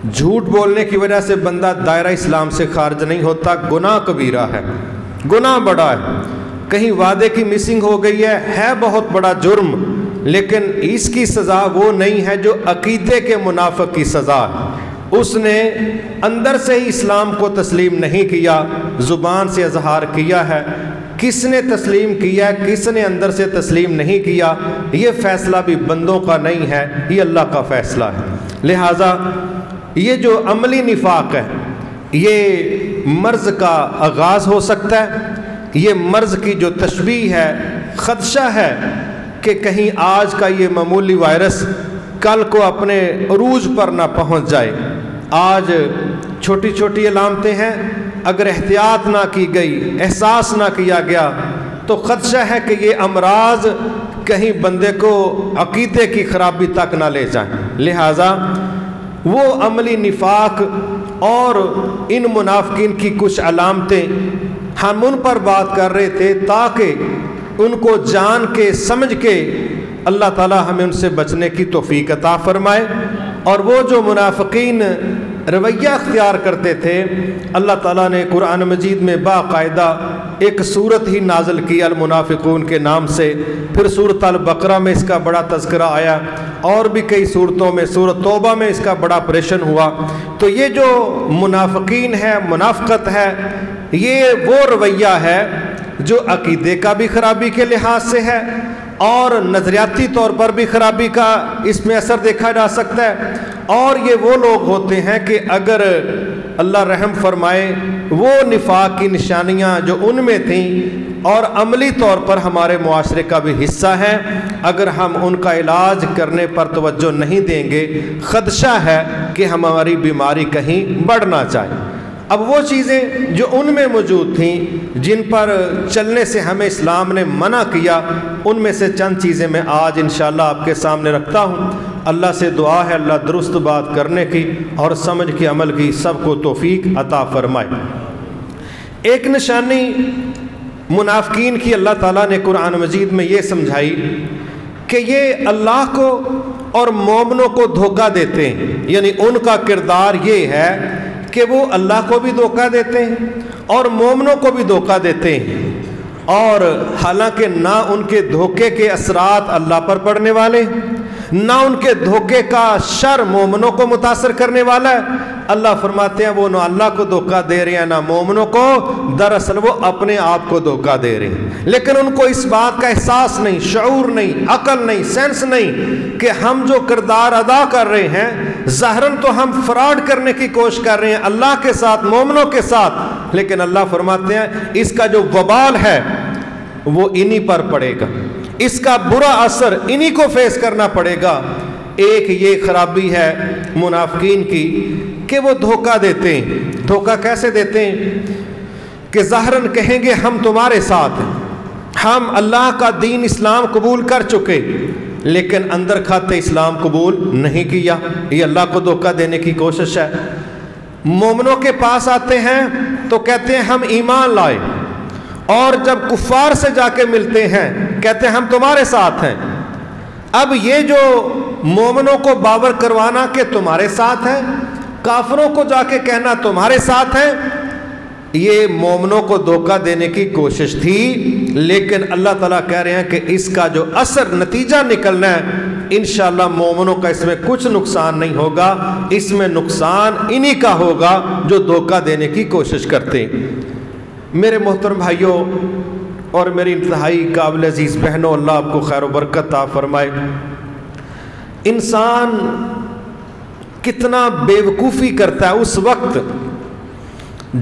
جھوٹ بولنے کی وجہ سے بندہ دائرہ اسلام سے خارج نہیں ہوتا، گناہ کبیرہ ہے، گناہ بڑا ہے۔ کہیں وعدے کی مسنگ ہو گئی ہے بہت بڑا جرم، لیکن اس کی سزا وہ نہیں ہے جو عقیدے کے منافق کی سزا ہے۔ اس نے اندر سے ہی اسلام کو تسلیم نہیں کیا، زبان سے اظہار کیا ہے۔ کس نے تسلیم کیا ہے، کس نے اندر سے تسلیم نہیں کیا، یہ فیصلہ بھی بندوں کا نہیں ہے، یہ اللہ کا فیصلہ ہے۔ لہٰذا یہ جو عملی نفاق ہے، یہ مرض کا آغاز ہو سکتا ہے۔ یہ مرض کی جو تشبیہ ہے، خدشہ ہے کہ کہیں آج کا یہ معمولی وائرس کل کو اپنے عروج پر نہ پہنچ جائے۔ آج چھوٹی چھوٹی علامتیں ہیں، اگر احتیاط نہ کی گئی، احساس نہ کیا گیا تو خدشہ ہے کہ یہ امراض کہیں بندے کو عقیدے کی خرابی تک نہ لے جائیں۔ لہٰذا وہ عملی نفاق اور ان منافقین کی کچھ علامتیں ہم ان پر بات کر رہے تھے تاکہ ان کو جان کے سمجھ کے اللہ تعالی ہمیں ان سے بچنے کی توفیق عطا فرمائے۔ اور وہ جو منافقین رویہ اختیار کرتے تھے، اللہ تعالیٰ نے قرآن مجید میں باقاعدہ ایک سورت ہی نازل کی المنافقون کے نام سے، پھر سورۃ البقرہ میں اس کا بڑا تذکرہ آیا، اور بھی کئی صورتوں میں، سورۃ توبہ میں اس کا بڑا پریشن ہوا۔ تو یہ جو منافقین ہے، منافقت ہے، یہ وہ رویہ ہے جو عقیدے کا بھی خرابی کے لحاظ سے ہے اور نظریاتی طور پر بھی خرابی کا اس میں اثر دیکھا جا سکتا ہے۔ اور یہ وہ لوگ ہوتے ہیں کہ اگر اللہ رحم فرمائے وہ نفاق کی نشانیاں جو ان میں تھیں اور عملی طور پر ہمارے معاشرے کا بھی حصہ ہیں، اگر ہم ان کا علاج کرنے پر توجہ نہیں دیں گے، خدشہ ہے کہ ہماری بیماری کہیں بڑھ نہ جائے۔ اب وہ چیزیں جو ان میں موجود تھیں، جن پر چلنے سے ہمیں اسلام نے منع کیا، ان میں سے چند چیزیں میں آج انشاءاللہ آپ کے سامنے رکھتا ہوں۔ اللہ سے دعا ہے اللہ درست بات کرنے کی اور سمجھ کے عمل کی سب کو توفیق عطا فرمائے۔ ایک نشانی منافقین کی اللہ تعالیٰ نے قرآن مجید میں یہ سمجھائی کہ یہ اللہ کو اور مومنوں کو دھوکہ دیتے ہیں، یعنی ان کا کردار یہ ہے کہ وہ اللہ کو بھی دھوکہ دیتے ہیں اور مومنوں کو بھی دھوکہ دیتے ہیں، اور حالانکہ نہ ان کے دھوکے کے اثرات اللہ پر پڑنے والے، نہ ان کے دھوکے کا شر مومنوں کو متاثر کرنے والا ہے۔ اللہ فرماتے ہیں وہ نہ اللہ کو دھوکہ دے رہے ہیں نہ مومنوں کو، دراصل وہ اپنے آپ کو دھوکہ دے رہے ہیں، لیکن ان کو اس بات کا احساس نہیں، شعور نہیں، عقل نہیں، سینس نہیں کہ ہم جو کردار ادا کر رہے ہیں ظاہراً تو ہم فراڈ کرنے کی کوشش کر رہے ہیں اللہ کے ساتھ، مومنوں کے ساتھ، لیکن اللہ فرماتے ہیں اس کا جو وبال ہے وہ انہی پر پڑے گا، اس کا برا اثر انہی کو فیس کرنا پڑے گا۔ ایک یہ خرابی ہے منافقین کی کہ وہ دھوکہ دیتے ہیں۔ دھوکہ کیسے دیتے ہیں کہ ظاہراً کہیں گے ہم تمہارے ساتھ ہیں، ہم اللہ کا دین اسلام قبول کر چکے، لیکن اندر کھاتے اسلام قبول نہیں کیا۔ یہ اللہ کو دھوکہ دینے کی کوشش ہے۔ مومنوں کے پاس آتے ہیں تو کہتے ہیں ہم ایمان لائے، اور جب کفار سے جا کے ملتے ہیں کہتے ہیں ہم تمہارے ساتھ ہیں۔ اب یہ جو مومنوں کو باور کروانا کہ تمہارے ساتھ ہیں، کافروں کو جا کے کہنا تمہارے ساتھ ہیں، یہ مومنوں کو دھوکہ دینے کی کوشش تھی، لیکن اللہ تعالیٰ کہہ رہے ہیں کہ اس کا جو اثر نتیجہ نکلنا ہے انشاءاللہ مومنوں کا اس میں کچھ نقصان نہیں ہوگا، اس میں نقصان انہی کا ہوگا جو دھوکہ دینے کی کوشش کرتے ہیں۔ میرے محترم بھائیوں اور میری انتہائی قابل عزیز بہنوں، اللہ آپ کو خیر و برکت عطا فرمائے۔ انسان کتنا بے وقوفی کرتا ہے اس وقت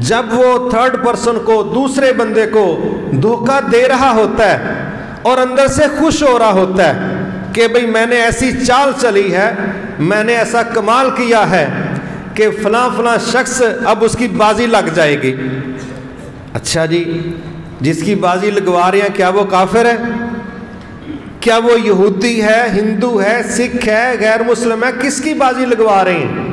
جب وہ تھرڈ پرسن کو، دوسرے بندے کو دھوکہ دے رہا ہوتا ہے اور اندر سے خوش ہو رہا ہوتا ہے کہ بھئی میں نے ایسی چال چلی ہے، میں نے ایسا کمال کیا ہے کہ فلاں فلاں شخص اب اس کی بازی لگ جائے گی۔ اچھا جی، جس کی بازی لگوا رہے ہیں کیا وہ کافر ہے؟ کیا وہ یہودی ہے، ہندو ہے، سکھ ہے، غیر مسلم ہے؟ کس کی بازی لگوا رہے ہیں؟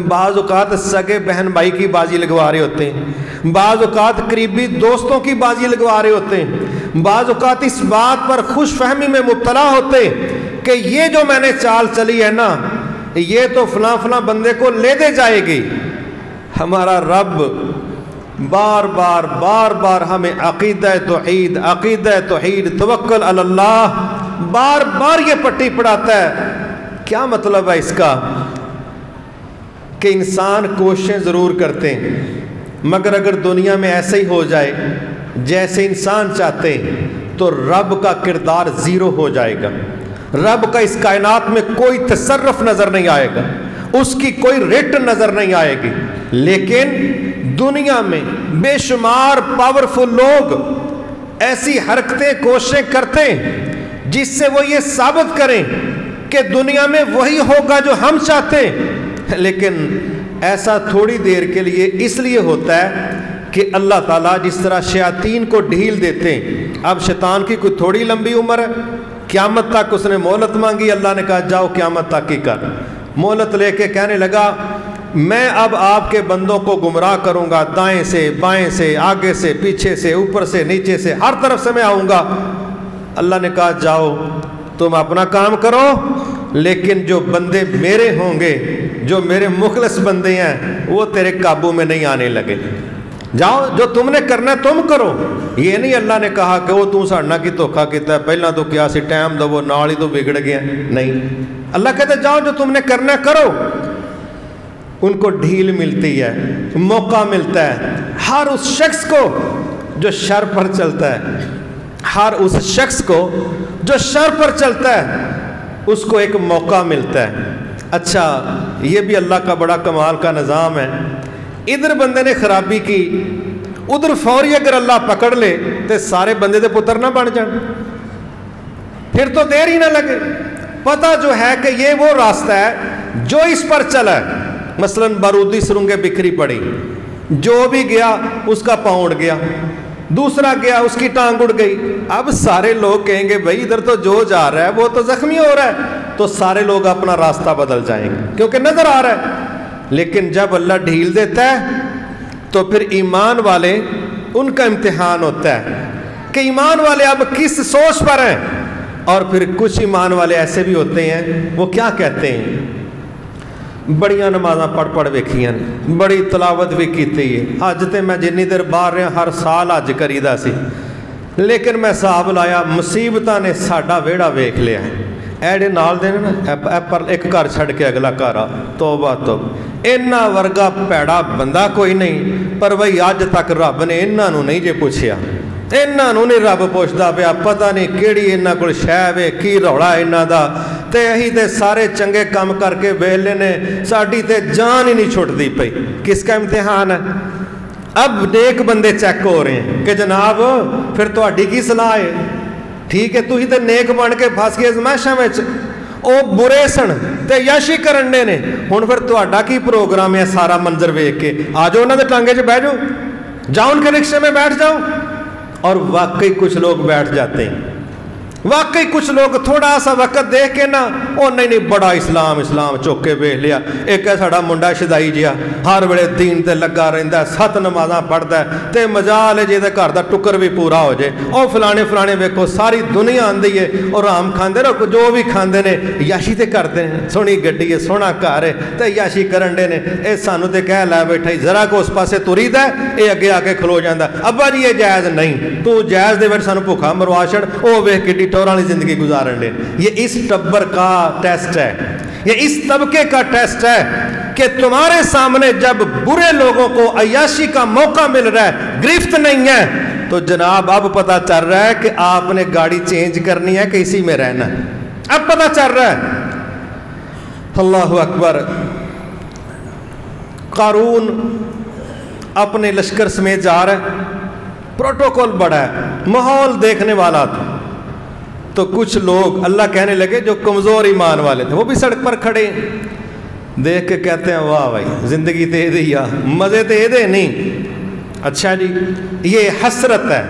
بعض اوقات سگے بہن بھائی کی بازی لگوا رہے ہوتے ہیں، بعض اوقات قریبی دوستوں کی بازی لگوا رہے ہوتے ہیں، بعض اوقات اس بات پر خوش فہمی میں مبتلا ہوتے کہ یہ جو میں نے چال چلی ہے نا، یہ تو فلاں فلاں بندے کو لے دے جائے گی. ہمارا رب بار بار بار بار ہمیں عقیدہ توحید توکل علی اللہ بار بار یہ پٹی پڑھاتا ہے. کیا مطلب ہے اس کا؟ کہ انسان کوششیں ضرور کرتے ہیں، مگر اگر دنیا میں ایسے ہی ہو جائے جیسے انسان چاہتے ہیں تو رب کا کردار زیرو ہو جائے گا. رب کا اس کائنات میں کوئی تصرف نظر نہیں آئے گا، اس کی کوئی ریٹ نظر نہیں آئے گی. لیکن دنیا میں بے شمار پاورفل لوگ ایسی حرکتیں کوششیں کرتے ہیں جس سے وہ یہ ثابت کریں کہ دنیا میں وہی ہوگا جو ہم چاہتے ہیں. لیکن ایسا تھوڑی دیر کے لیے اس لیے ہوتا ہے کہ اللہ تعالیٰ جس طرح شیاطین کو ڈھیل دیتے ہیں. اب شیطان کی کوئی تھوڑی لمبی عمر ہے، قیامت تک اس نے مہلت مانگی. اللہ نے کہا جاؤ قیامت تک ہی کر. مہلت لے کے کہنے لگا میں اب آپ کے بندوں کو گمراہ کروں گا، دائیں سے بائیں سے آگے سے پیچھے سے اوپر سے نیچے سے ہر طرف سے میں آؤں گا. اللہ نے کہا جاؤ تم اپنا کام کرو، لیکن جو بندے میرے ہوں گے، جو میرے مخلص بندے ہیں، وہ تیرے قابو میں نہیں آنے لگے. جاؤ جو تم نے کرنا ہے تم کرو. یہ نہیں اللہ نے کہا کہ وہ تو ساڑنا کی دھوکھا کیتا ہے، پہلا تو کیا سی ٹائم دو وہ نال ہی تو بگڑ گیا. نہیں، اللہ کہتا ہے جاؤ جو تم نے کرنا ہے کرو. ان کو ڈھیل ملتی ہے، موقع ملتا ہے. ہر اس شخص کو جو شر پر چلتا ہے، ہر اس شخص کو جو شر پر چلتا ہے اس کو ایک موقع ملتا ہے. اچھا یہ بھی اللہ کا بڑا کمال کا نظام ہے. ادھر بندے نے خرابی کی، ادھر فوری اگر اللہ پکڑ لے تو سارے بندے دے پتر نہ بن جان، پھر تو دیر ہی نہ لگے. پتہ جو ہے کہ یہ وہ راستہ ہے جو اس پر چلا ہے. مثلا بارودی سرنگیں بکھری پڑی، جو بھی گیا اس کا پاؤں اڑ گیا، دوسرا گیا اس کی ٹانگ اڑ گئی. اب سارے لوگ کہیں گے بھائی ادھر تو جو جا رہا ہے وہ تو زخمی ہو رہا ہے، تو سارے لوگ اپنا راستہ بدل جائیں گے کیونکہ نظر آ رہا ہے. لیکن جب اللہ ڈھیل دیتا ہے تو پھر ایمان والے ان کا امتحان ہوتا ہے کہ ایمان والے اب کس سوچ پر ہیں. اور پھر کچھ ایمان والے ایسے بھی ہوتے ہیں وہ کیا کہتے ہیں، بڑیاں نمازاں پڑھ ویکھیاں، بڑی تلاوت بھی کیتی ہے، حج تے میں جنی دیر باہر رہا ہر سال حج کریدا سی، لیکن میں حساب لایا مصیبتاں نے ساڈا ویڑا ویکھ لیا ہے. ایڈے نال دے نا پر ایک گھر چھڑ کے اگلا گھر آ، توبہ توبہ. انہاں ورگا پیڑا بندہ کوئی نہیں، پر وہی اج تک رب نے انہاں نوں نہیں جے پوچھیا. انہاں نوں نہیں رب پوچھدا پیا، پتہ نہیں کیڑی انہاں کول شے وے، کی رولا انہاں دا. تے اہی تے سارے چنگے کام کر کے ویلے نے، ساڈی تے جان ہی نہیں چھٹدی پئی. کس کا امتحان ہے؟ اب نیک بندے چیک ہو رہے ہیں کہ جناب پھر تہاڈی کی صلاح ہے؟ ٹھیک ہے تسی تے نیک بن کے پھس گئے ازمائشاں وچ، او برے سن تے یاشی کرنے نے. ہن پھر تہاڈا کی پروگرام ہے سارا منظر ویکھ کے؟ آ جاؤ انہاں دے ٹانگے 'چ بیٹھ جاؤ، جاؤ ان کے رکشے میں بیٹھ جاؤ. اور واقعی کچھ لوگ بیٹھ جاتے ہیں. واقعی کچھ لوگ تھوڑا سا وقت دیکھ کے نا او نہیں بڑا اسلام چوک کے ویکھ لیا. ایک ہے ساڈا منڈا شدائی جیا، ہر ویلے دین تے لگا رہندا ہے، 7 نمازاں پڑھدا ہے تے مجال ہے جے دے گھر دا ٹکر بھی پورا ہو جائے. او فلانے ویکھو ساری دنیا آندی ہے اور آم کھاندے رہو، جو بھی کھاندے نے یاشی تے کردے نے. سونی گڈی ہے، سونا گھر ہے تے یاشی کرن دے نے. اے سانو تے کہہ لے بیٹھا ذرا کو اس پاسے تریدا ہے، اے اگے آ کے کھلو جاندا ابا جی یہ جائز نہیں، تو جائز دے وچ سانو بھوکا مروا چھڑ. او ویکھ کے ٹور والی زندگی گزارن دے. یہ اس ٹبر کا ٹیسٹ ہے، یہ اس طبقے کا ٹیسٹ ہے کہ تمہارے سامنے جب برے لوگوں کو عیاشی کا موقع مل رہا ہے، گرفت نہیں ہے، تو جناب اب پتہ چل رہا ہے کہ آپ نے گاڑی چینج کرنی ہے کہ اسی میں رہنا ہے. اب پتہ چل رہا ہے. اللہ اکبر. قارون اپنے لشکر سمیت جا رہا ہے، پروٹوکول بڑا ہے، ماحول دیکھنے والا تھا. تو کچھ لوگ اللہ کہنے لگے جو کمزور ایمان والے تھے وہ بھی سڑک پر کھڑے دیکھ کے کہتے ہیں واہ بھائی زندگی تے دے یا مزے تے دے نہیں. اچھا جی یہ حسرت ہے.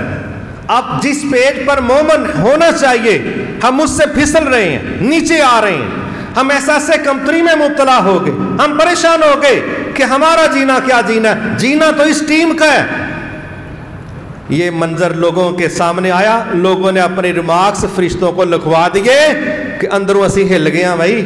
اب جس پیج پر مومن ہونا چاہیے ہم اس سے پھسل رہے ہیں، نیچے آ رہے ہیں. ہم احساس کمتری میں مبتلا ہو گئے، ہم پریشان ہو گئے کہ ہمارا جینا کیا جینا ہے، جینا تو اس ٹیم کا ہے. یہ منظر لوگوں کے سامنے آیا، لوگوں نے اپنے ریمارکس فرشتوں کو لکھوا دیے کہ اندروں اسی ہل گئے ہیں بھائی،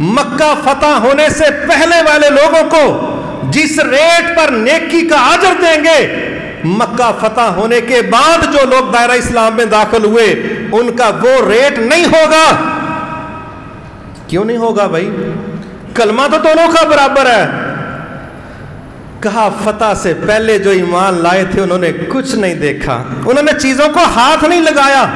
مکہ فتح ہونے سے پہلے والے لوگوں کو جس ریٹ پر نیکی کا اجر دیں گے، مکہ فتح ہونے کے بعد جو لوگ دائرہ اسلام میں داخل ہوئے ان کا وہ ریٹ نہیں ہوگا۔ کیوں نہیں ہوگا بھائی؟ کلمہ تو دونوں کا برابر ہے۔ کہا فتح سے پہلے جو ایمان لائے تھے انہوں نے کچھ نہیں دیکھا، انہوں نے چیزوں کو ہاتھ نہیں لگایا،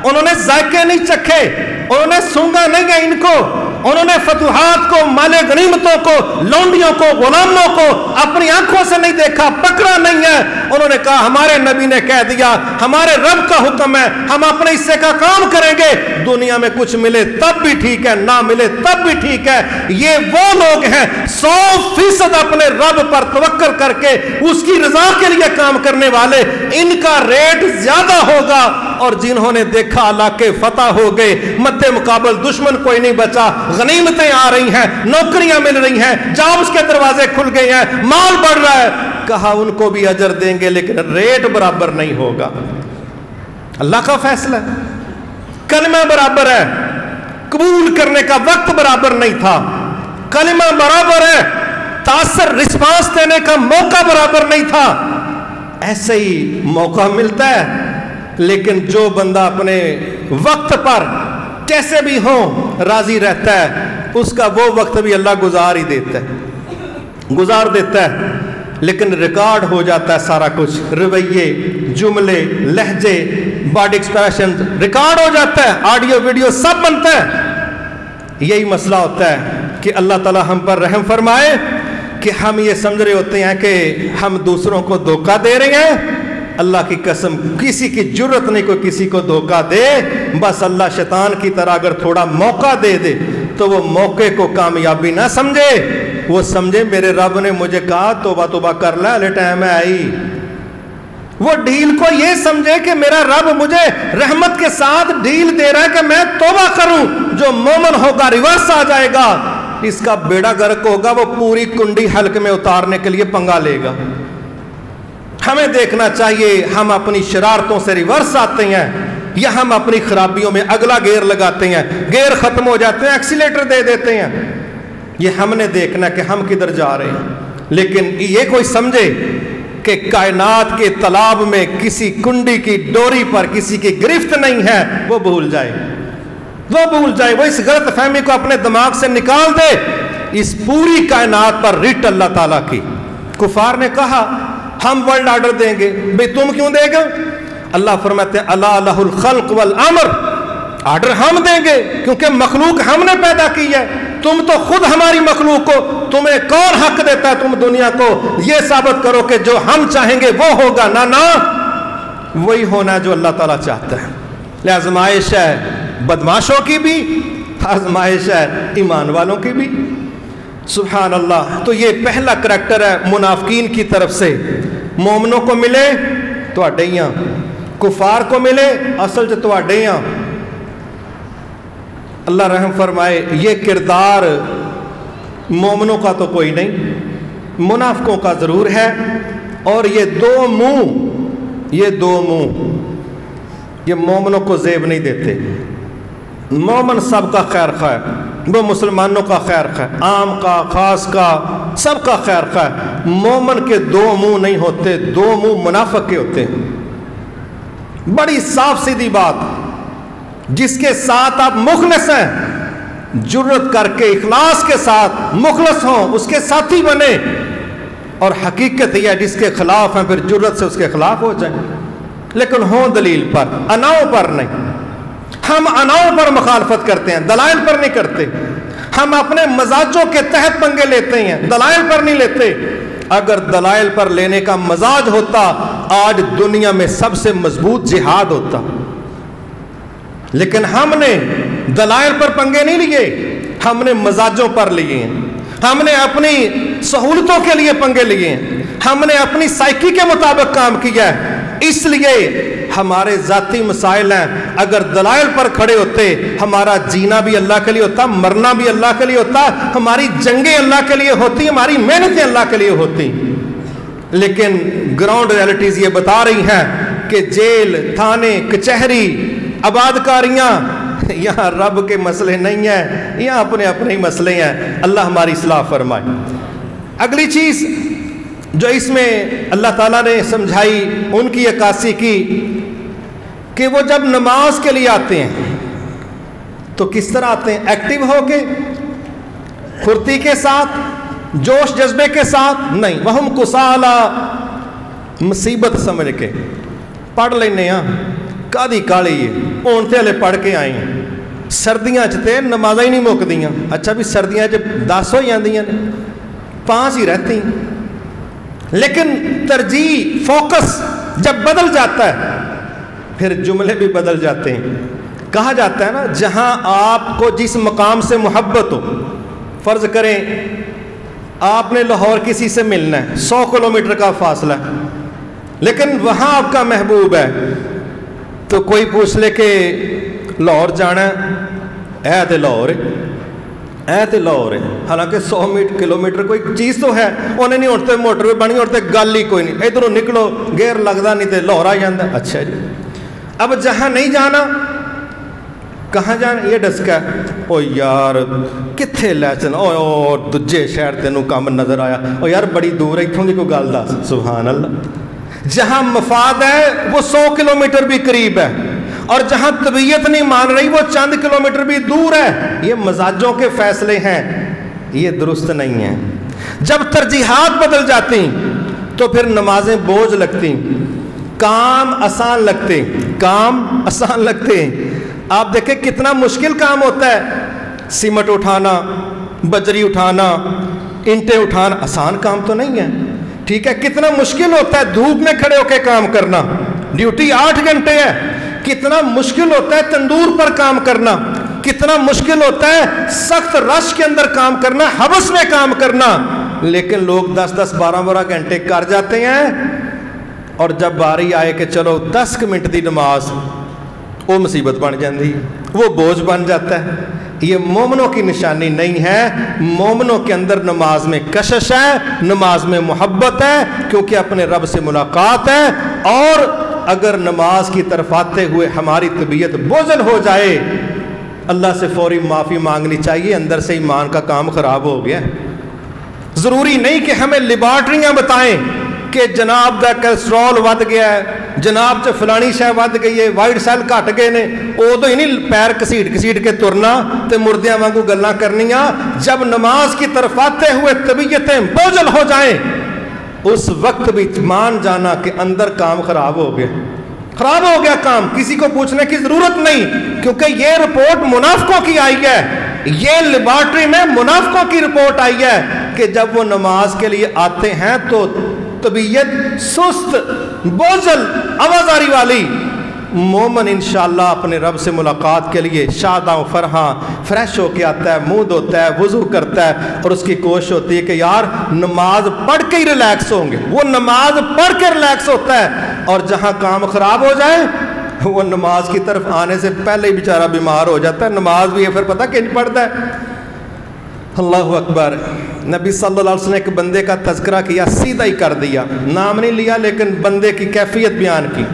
انہوں نے ذائقے نہیں چکھے، انہوں نے سونگا نہیں ہے ان کو، انہوں نے فتوحات کو، مال غنیمتوں کو، لونڈیوں کو، غلاموں کو اپنی آنکھوں سے نہیں دیکھا، پکڑا نہیں ہے۔ انہوں نے کہا ہمارے نبی نے کہہ دیا، ہمارے رب کا حکم ہے، ہم اپنے حصے کا کام کریں گے، دنیا میں کچھ ملے تب بھی ٹھیک ہے، نہ ملے تب بھی ٹھیک ہے۔ یہ وہ لوگ ہیں 100% اپنے رب پر توکل کر کے اس کی رضا کے لیے کام کرنے والے، ان کا ریٹ زیادہ ہوگا۔ اور جنہوں نے دیکھا علاقے فتح ہو گئے، مد مقابل دشمن کوئی نہیں بچا، غنیمتیں آ رہی ہیں، نوکریاں مل رہی ہیں، جابز کے دروازے کھل گئے ہیں، مال بڑھ رہا ہے، کہا ان کو بھی اجر دیں گے لیکن ریٹ برابر نہیں ہوگا۔ اللہ کا فیصلہ ہے، کلمہ برابر ہے، قبول کرنے کا وقت برابر نہیں تھا، کلمہ برابر ہے، تاثر رسپانس دینے کا موقع برابر نہیں تھا۔ ایسے ہی موقع ملتا ہے، لیکن جو بندہ اپنے وقت پر کیسے بھی ہو راضی رہتا ہے، اس کا وہ وقت بھی اللہ گزار ہی دیتا ہے، گزار دیتا ہے، لیکن ریکارڈ ہو جاتا ہے سارا کچھ، رویے، جملے، لہجے، باڈی ایکسپریشن ریکارڈ ہو جاتا ہے، آڈیو ویڈیو سب بنتا ہے۔ یہی مسئلہ ہوتا ہے کہ اللہ تعالی ہم پر رحم فرمائے کہ ہم یہ سمجھ رہے ہوتے ہیں کہ ہم دوسروں کو دھوکہ دے رہے ہیں۔ اللہ کی قسم کسی کی جرت نہیں کوئی کسی کو دھوکہ دے، بس اللہ شیطان کی طرح اگر تھوڑا موقع دے دے تو وہ موقع کو کامیابی نہ سمجھے، وہ سمجھے میرے رب نے مجھے کہا توبہ توبہ کر لے، لے ٹائم ہے آئی۔ وہ ڈھیل کو یہ سمجھے کہ میرا رب مجھے رحمت کے ساتھ ڈھیل دے رہا ہے کہ میں توبہ کروں۔ جو مومن ہوگا ریورس آ جائے گا، اس کا بیڑا گرک ہوگا، وہ پوری کنڈی حلق میں اتارنے کے لیے پنگا لے گا۔ ہمیں دیکھنا چاہیے ہم اپنی شرارتوں سے ریورس آتے ہیں یا ہم اپنی خرابیوں میں اگلا گیئر لگاتے ہیں، گیئر ختم ہو جاتے ہیں ایکسیلیٹر دے دیتے ہیں۔ یہ ہم نے دیکھنا کہ ہم کدھر جا رہے ہیں۔ لیکن یہ کوئی سمجھے کہ کائنات کے تالاب میں کسی کنڈی کی ڈوری پر کسی کی گرفت نہیں ہے، وہ بھول جائے، وہ بھول جائے، وہ اس غلط فہمی کو اپنے دماغ سے نکال دے۔ اس پوری کائنات پر رٹ اللہ تعالیٰ کی۔ کفار نے کہا ہم ورلڈ آرڈر دیں گے، بھئی تم کیوں دے گا؟ اللہ فرماتے ہیں الا لہ الخلق والامر، آرڈر ہم دیں گے کیونکہ مخلوق ہم نے پیدا کی ہے، تم تو خود ہماری مخلوق ہو، تمہیں کون حق دیتا ہے تم دنیا کو یہ ثابت کرو کہ جو ہم چاہیں گے وہ ہوگا؟ نہ وہی ہونا جو اللہ تعالیٰ چاہتا ہے۔ آزمائش ہے بدماشوں کی بھی، آزمائش ہے ایمان والوں کی بھی۔ سبحان اللہ۔ تو یہ پہلا کریکٹر ہے منافقین کی طرف سے۔ مومنوں کو ملے تو اڈیاں، کفار کو ملے اصل جو تو اڈیاں۔ اللہ رحم فرمائے، یہ کردار مومنوں کا تو کوئی نہیں، منافقوں کا ضرور ہے۔ اور یہ دو منہ یہ مومنوں کو زیب نہیں دیتے۔ مومن سب کا خیر خواہ، وہ مسلمانوں کا خیر خواہ، عام کا خاص کا سب کا خیر خواہ۔ مومن کے دو منہ نہیں ہوتے، دو منہ منافق کے ہوتے ہیں۔ بڑی صاف سیدھی بات، جس کے ساتھ آپ مخلص ہیں، جرت کر کے اخلاص کے ساتھ مخلص ہوں، اس کے ساتھی بنے۔ اور حقیقت یہ ہے جس کے خلاف ہیں پھر جرت سے اس کے خلاف ہو جائیں، لیکن ہوں دلیل پر، اناؤں پر نہیں۔ ہم اناؤں پر مخالفت کرتے ہیں، دلائل پر نہیں کرتے۔ ہم اپنے مزاجوں کے تحت پنگے لیتے ہیں، دلائل پر نہیں لیتے۔ اگر دلائل پر لینے کا مزاج ہوتا، آج دنیا میں سب سے مضبوط جہاد ہوتا۔ لیکن ہم نے دلائل پر پنگے نہیں لیے، ہم نے مزاجوں پر لیے ہیں، ہم نے اپنی سہولتوں کے لیے پنگے لیے ہیں، ہم نے اپنی سائیکی کے مطابق کام کیا ہے۔ اس لیے ہمارے ذاتی مسائل ہیں، اگر دلائل پر کھڑے ہوتے ہمارا جینا بھی اللہ کے لیے ہوتا، مرنا بھی اللہ کے لیے ہوتا، ہماری جنگیں اللہ کے لیے ہوتی، ہماری محنتیں اللہ کے لیے ہوتی۔ لیکن گراؤنڈ ریالٹیز یہ بتا رہی ہیں کہ جیل، تھانے، کچہری، آبادکاریاں، یہاں رب کے مسئلے نہیں ہیں، یہاں اپنے اپنے ہی مسئلے ہیں۔ اللہ ہماری اصلاح فرمائے۔ اگلی چیز جو اس میں اللہ تعالیٰ نے سمجھائی، ان کی عکاسی کی کہ وہ جب نماز کے لیے آتے ہیں تو کس طرح آتے ہیں؟ ایکٹیو ہو کے، پھرتی کے ساتھ، جوش جذبے کے ساتھ نہیں، وہم کسالا، مصیبت سمجھ کے پڑھ لینے ہاں کادی کالی ہے اونتے والے پڑھ کے آئے ہیں۔ سردیاں تے نمازاں ہی نہیں مکدیاں۔ اچھا بھی سردیاں 10 ہو جاندیاں نے، 5 ہی رہتی ہیں، لیکن ترجیح فوکس جب بدل جاتا ہے پھر جملے بھی بدل جاتے ہیں۔ کہا جاتا ہے نا، جہاں آپ کو جس مقام سے محبت ہو، فرض کریں آپ نے لاہور کسی سے ملنا ہے، 100 کلومیٹر کا فاصلہ ہے، لیکن وہاں آپ کا محبوب ہے، تو کوئی پوچھ لے کہ لاہور جانا ہے، اے تے لاہور ہے، حالانکہ 100 کلومیٹر کوئی چیز تو ہے، انہیں نہیں اٹھتے موٹر وے بنی، اٹھتے گل ہی کوئی نہیں، ادھروں نکلو گیئر لگتا نہیں تے لاہور آ جاتا۔ اچھا جی، اب جہاں نہیں جانا کہاں جانا؟ یہ ڈسکا ہے، او یار کتھے لے چلنا، او دجے شہر تینوں کام نظر آیا، او یار بڑی دور ہے اتھوں دی کوئی گل دس۔ سبحان اللہ۔ جہاں مفاد ہے وہ 100 کلومیٹر بھی قریب ہے، اور جہاں طبیعت نہیں مان رہی وہ چند کلومیٹر بھی دور ہے۔ یہ مزاجوں کے فیصلے ہیں، یہ درست نہیں ہیں۔ جب ترجیحات بدل جاتی تو پھر نمازیں بوجھ لگتی، کام آسان لگتے۔ آپ دیکھیں کتنا مشکل کام ہوتا ہے، سیمٹ اٹھانا، بجری اٹھانا، اینٹیں اٹھانا، آسان کام تو نہیں ہے، ٹھیک ہے؟ کتنا مشکل ہوتا ہے دھوپ میں کھڑے ہو کے کام کرنا، ڈیوٹی 8 گھنٹے ہے، کتنا مشکل ہوتا ہے تندور پر کام کرنا، کتنا مشکل ہوتا ہے سخت رش کے اندر کام کرنا، حبس میں کام کرنا، لیکن لوگ 10-10 12 گھنٹے کر جاتے ہیں، اور جب باری آئے کہ چلو 10 منٹ دی نماز، وہ مصیبت بن جاتی، وہ بوجھ بن جاتا ہے۔ یہ مومنوں کی نشانی نہیں ہے۔ مومنوں کے اندر نماز میں کشش ہے، نماز میں محبت ہے، کیونکہ اپنے رب سے ملاقات ہے، اور اگر نماز کی طرف آتے ہوئے ہماری طبیعت بوجھل ہو جائے، اللہ سے فوری معافی مانگنی چاہیے، اندر سے ایمان کا کام خراب ہو گیا۔ ضروری نہیں کہ ہمیں لیبارٹریاں بتائیں کہ جناب دا کیلسٹرول ود گیا ہے، جناب چ فلانی شے ود گئی ہے، وائٹ سیل گھٹ گئے نے، ادو ہی نہیں پیر کسیٹ کے ترنا تے مردیاں وانگو گلاں کرنیاں۔ جب نماز کی طرف آتے ہوئے طبیعتیں بوجھل ہو جائیں، اس وقت بھی مان جانا کہ اندر کام خراب ہو گیا کام، کسی کو پوچھنے کی ضرورت نہیں، کیونکہ یہ رپورٹ منافقوں کی آئی ہے، یہ لیبارٹری میں منافقوں کی رپورٹ آئی ہے کہ جب وہ نماز کے لیے آتے ہیں تو طبیعت سست، بوجھل، آوازاری والی۔ مومن انشاءاللہ اپنے رب سے ملاقات کے لیے شاداں فرحاں فریش ہو کے آتا ہے، منہ دھوتا ہے، وضو کرتا ہے، اور اس کی کوشش ہوتی ہے کہ یار نماز پڑھ کے ہی ریلیکس ہوں گے۔ وہ نماز پڑھ کے ریلیکس ہوتا ہے، اور جہاں کام خراب ہو جائے وہ نماز کی طرف آنے سے پہلے ہی بیچارہ بیمار ہو جاتا ہے۔ نماز بھی پھر پتہ کہیں پڑھتا ہے۔ اللہ اکبر۔ نبی صلی اللہ علیہ وسلم نے ایک بندے کا تذکرہ کیا، سیدھا ہی کر دیا، نام نہیں لیا، لیکن بندے کی کیفیت بیان کی۔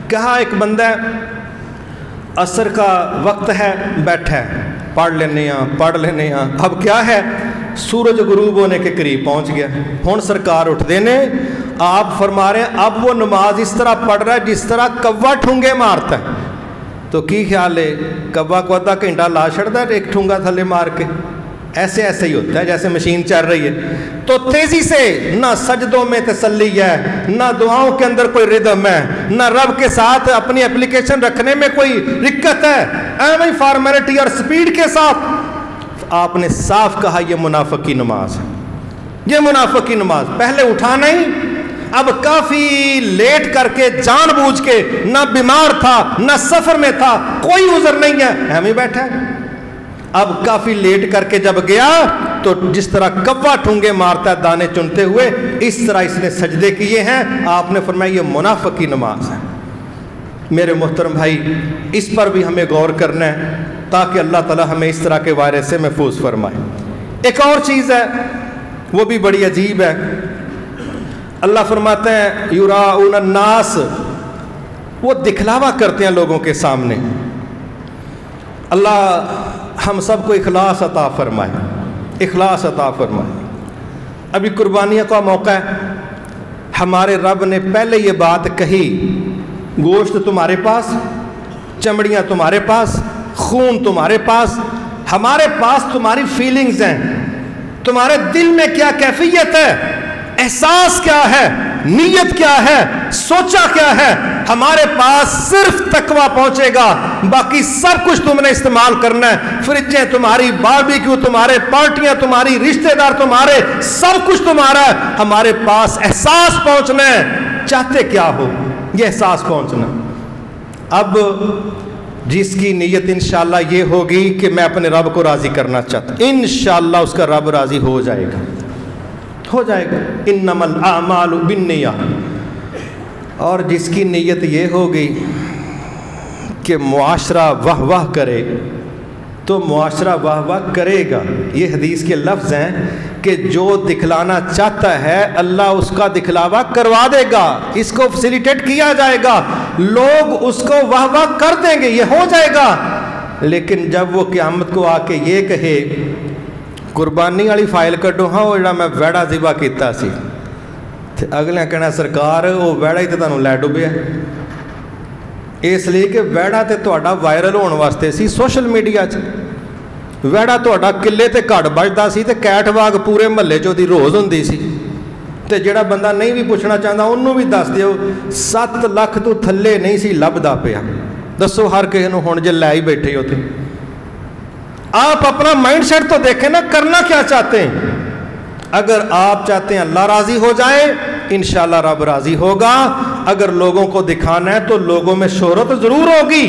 کہا ایک بندہ ہے، عصر کا وقت ہے، بیٹھا ہے، پڑھ لینے ہاں۔ اب کیا ہے، سورج غروب ہونے کے قریب پہنچ گیا، ہن سرکار اٹھ دینے، آپ فرما رہے ہیں اب وہ نماز اس طرح پڑھ رہا ہے جس طرح کوا ٹھونگے مارتا ہے۔ تو کی خیال ہے، کوا کو آدھا گھنٹہ لا چھڑتا ہے ایک ٹھونگا تھلے مار کے؟ ایسے ہی ہوتا ہے جیسے مشین چل رہی ہے۔ تو تیزی سے، نہ سجدوں میں تسلی ہے، نہ دعاؤں کے اندر کوئی ردم ہے، نہ رب کے ساتھ اپنی اپلیکیشن رکھنے میں کوئی رکت ہے، ایویں فارمیلٹی اور سپیڈ کے ساتھ۔ آپ نے صاف کہا یہ منافق کی نماز ہے، یہ منافق کی نماز۔ پہلے اٹھا نہیں، اب کافی لیٹ کر کے جان بوجھ کے، نہ بیمار تھا نہ سفر میں تھا، کوئی عذر نہیں ہے، ایویں بیٹھا ہے۔ اب کافی لیٹ کر کے جب گیا تو جس طرح کوا ٹھونگے مارتا ہے دانے چنتے ہوئے، اس طرح اس نے سجدے کیے ہیں۔ آپ نے فرمایا یہ منافق کی نماز ہے۔ میرے محترم بھائی، اس پر بھی ہمیں غور کرنا ہے تاکہ اللہ تعالی ہمیں اس طرح کے وائرس سے محفوظ فرمائے۔ ایک اور چیز ہے، وہ بھی بڑی عجیب ہے۔ اللہ فرماتے ہیں یراؤن الناس، وہ دکھلاوا کرتے ہیں لوگوں کے سامنے۔ اللہ ہم سب کو اخلاص عطا فرمائے، اخلاص عطا فرمائے۔ ابھی قربانیوں کا موقع ہے، ہمارے رب نے پہلے یہ بات کہی، گوشت تمہارے پاس، چمڑیاں تمہارے پاس، خون تمہارے پاس، ہمارے پاس تمہاری فیلنگز ہیں، تمہارے دل میں کیا کیفیت ہے، احساس کیا ہے، نیت کیا ہے، سوچا کیا ہے، ہمارے پاس صرف تقویٰ پہنچے گا، باقی سب کچھ تم نے استعمال کرنا ہے۔ فریجیں تمہاری، باربیکیو تمہارے، پارٹیاں تمہاری، رشتہ دار تمہارے، سب کچھ تمہارا ہے، ہمارے پاس احساس پہنچنا ہے، چاہتے کیا ہو، یہ احساس پہنچنا۔ اب جس کی نیت انشاءاللہ یہ ہوگی کہ میں اپنے رب کو راضی کرنا چاہتا ہوں، انشاءاللہ اس کا رب راضی ہو جائے گا، ہو جائے گا۔ انما الاعمال بالنیات۔ اور جس کی نیت یہ ہوگی کہ معاشرہ واہ واہ کرے تو معاشرہ واہ واہ کرے گا۔ یہ حدیث کے لفظ ہیں کہ جو دکھلانا چاہتا ہے اللہ اس کا دکھلاوا کروا دے گا، اس کو فیسیلیٹیٹ کیا جائے گا، لوگ اس کو واہ واہ کر دیں گے، یہ ہو جائے گا۔ لیکن جب وہ قیامت کو آ کے یہ کہے قربانی والی فائل کڈو، ہاں وہ جڑا میں ویڑا ذبح کیتا سی، تے اگلے کہنا سرکار وہ ویڑا ہی تے تانوں لے ڈبیا، اس لیے کہ ویڑا تے تہاڈا وائرل ہونے واسطے سی سوشل میڈیا 'چ، ویڑا تہاڈا کلے تے گھڑ بجدا سی تے کیٹ واگ پورے محلے 'چ دی روز ہوندی سی، تے جڑا بندہ نہیں بھی پوچھنا چاہتا انہوں بھی دس دیو 7 لاکھ تو تھلے نہیں سی لبدا پیا، دسو ہر کسی نوں ہن جے لے ہی بیٹھے ہو تے آپ اپنا مائنڈ سیٹ تو دیکھیں نا، کرنا کیا چاہتے ہیں۔ اگر آپ چاہتے ہیں اللہ راضی ہو جائے انشاءاللہ رب راضی ہوگا، اگر لوگوں کو دکھانا ہے تو لوگوں میں شہرت ضرور ہوگی،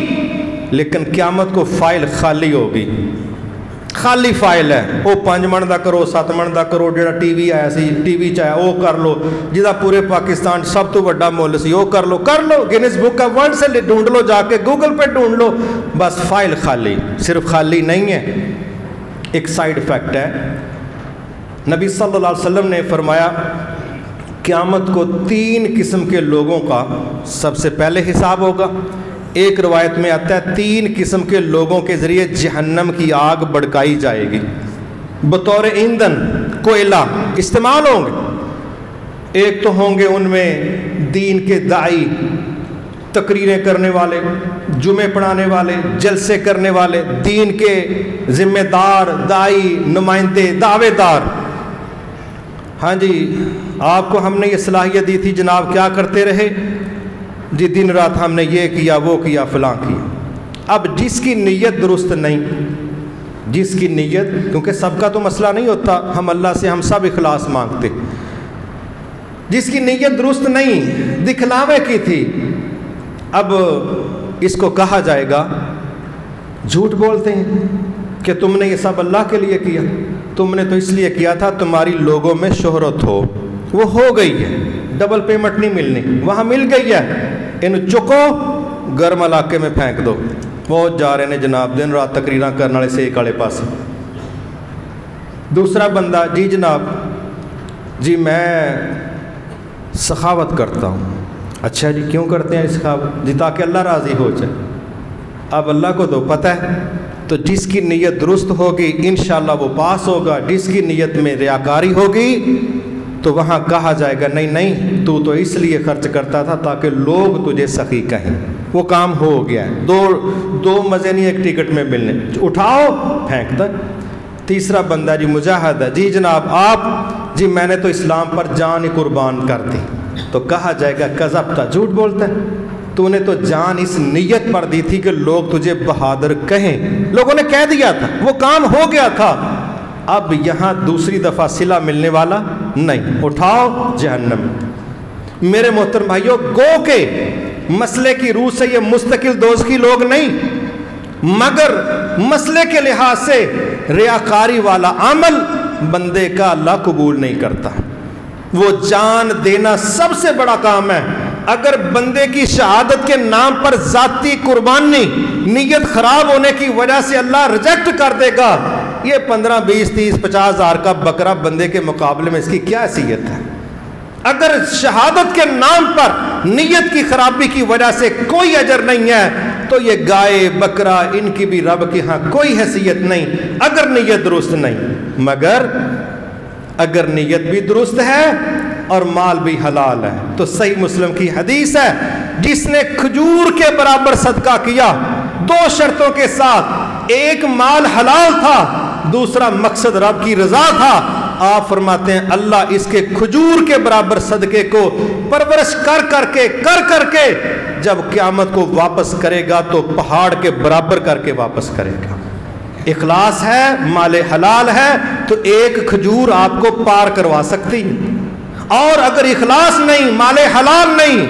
لیکن قیامت کو فائل خالی ہوگی، خالی فائل ہے۔ وہ 5 من دا کرو، 7 من دا کرو، جڑا ٹی وی آیا سی ٹی وی چ آیا وہ کر لو، جہاں پورے پاکستان سب تو بڑا مول سی وہ کر لو، گینس بک آف ورلڈ سے ڈھونڈ لو، جا کے گوگل پہ ڈھونڈ لو، بس فائل خالی۔ صرف خالی نہیں ہے، ایک سائیڈ افیکٹ ہے۔ نبی صلی اللہ علیہ وسلم نے فرمایا قیامت کو 3 قسم کے لوگوں کا سب سے پہلے حساب ہوگا۔ ایک روایت میں آتا ہے 3 قسم کے لوگوں کے ذریعے جہنم کی آگ بڑکائی جائے گی، بطور ایندھن کوئلہ استعمال ہوں گے۔ ایک تو ہوں گے ان میں دین کے داعی، تقریریں کرنے والے، جمعے پڑھانے والے، جلسے کرنے والے، دین کے ذمہ دار، داعی، نمائندے، دعوے دار۔ ہاں جی آپ کو ہم نے یہ صلاحیت دی تھی جناب، کیا کرتے رہے جی؟ دن رات ہم نے یہ کیا وہ کیا فلاں کیا۔ اب جس کی نیت درست نہیں، جس کی نیت، کیونکہ سب کا تو مسئلہ نہیں ہوتا، ہم اللہ سے ہم سب اخلاص مانگتے، جس کی نیت درست نہیں، دکھلاوے کی تھی، اب اس کو کہا جائے گا جھوٹ بولتے ہیں کہ تم نے یہ سب اللہ کے لیے کیا، تم نے تو اس لیے کیا تھا تمہاری لوگوں میں شہرت ہو، وہ ہو گئی ہے، ڈبل پیمنٹ نہیں ملنی، وہاں مل گئی ہے، ان چکو گرم علاقے میں پھینک دو۔ بہت جا رہے ہیں جناب دن رات تقریراں کرنے والے سے ایک والے پاس۔ دوسرا بندہ جی جناب جی میں سخاوت کرتا ہوں۔ اچھا جی کیوں کرتے ہیں سخاوت؟ جی تاکہ اللہ راضی ہو جائے۔ اب اللہ کو تو پتہ ہے، تو جس کی نیت درست ہوگی انشاءاللہ وہ پاس ہوگا، جس کی نیت میں ریاکاری ہوگی تو وہاں کہا جائے گا نہیں نہیں تو اس لیے خرچ کرتا تھا تاکہ لوگ تجھے سخی کہیں، وہ کام ہو گیا ہے، دو مزے نہیں ایک ٹکٹ میں ملنے، اٹھاؤ پھینک دو۔ تیسرا بندہ جی مجاہد ہے، جی جناب آپ جی میں نے تو اسلام پر جان ہی قربان کر دی، تو کہا جائے گا کذب تھا، جھوٹ بولتا ہے، تو نے تو جان اس نیت پر دی تھی کہ لوگ تجھے بہادر کہیں، لوگوں نے کہہ دیا تھا، وہ کام ہو گیا تھا، اب یہاں دوسری دفعہ صلہ ملنے والا نہیں، اٹھاؤ جہنم۔ میرے محترم بھائیوں، گو کے مسئلے کی روح سے یہ مستقل دوزخی لوگ نہیں، مگر مسئلے کے لحاظ سے ریاکاری والا عمل بندے کا اللہ قبول نہیں کرتا۔ وہ جان دینا سب سے بڑا کام ہے، اگر بندے کی شہادت کے نام پر ذاتی قربانی نیت خراب ہونے کی وجہ سے اللہ ریجیکٹ کر دے گا، یہ 15 20 30 50 ہزار کا بکرا بندے کے مقابلے میں اس کی کیا حیثیت ہے؟ اگر شہادت کے نام پر نیت کی خرابی کی وجہ سے کوئی اجر نہیں ہے تو یہ گائے بکرا ان کی بھی رب کے ہاں کوئی حیثیت نہیں اگر نیت درست نہیں، مگر اگر نیت بھی درست ہے اور مال بھی حلال ہے تو صحیح مسلم کی حدیث ہے، جس نے کھجور کے برابر صدقہ کیا 2 شرطوں کے ساتھ، ایک مال حلال تھا، دوسرا مقصد رب کی رضا تھا، آپ فرماتے ہیں اللہ اس کے کھجور کے برابر صدقے کو پرورش کر کے جب قیامت کو واپس کرے گا تو پہاڑ کے برابر کر کے واپس کرے گا۔ اخلاص ہے، مال حلال ہے تو ایک کھجور آپ کو پار کروا سکتی، اور اگر اخلاص نہیں، مال حلال نہیں،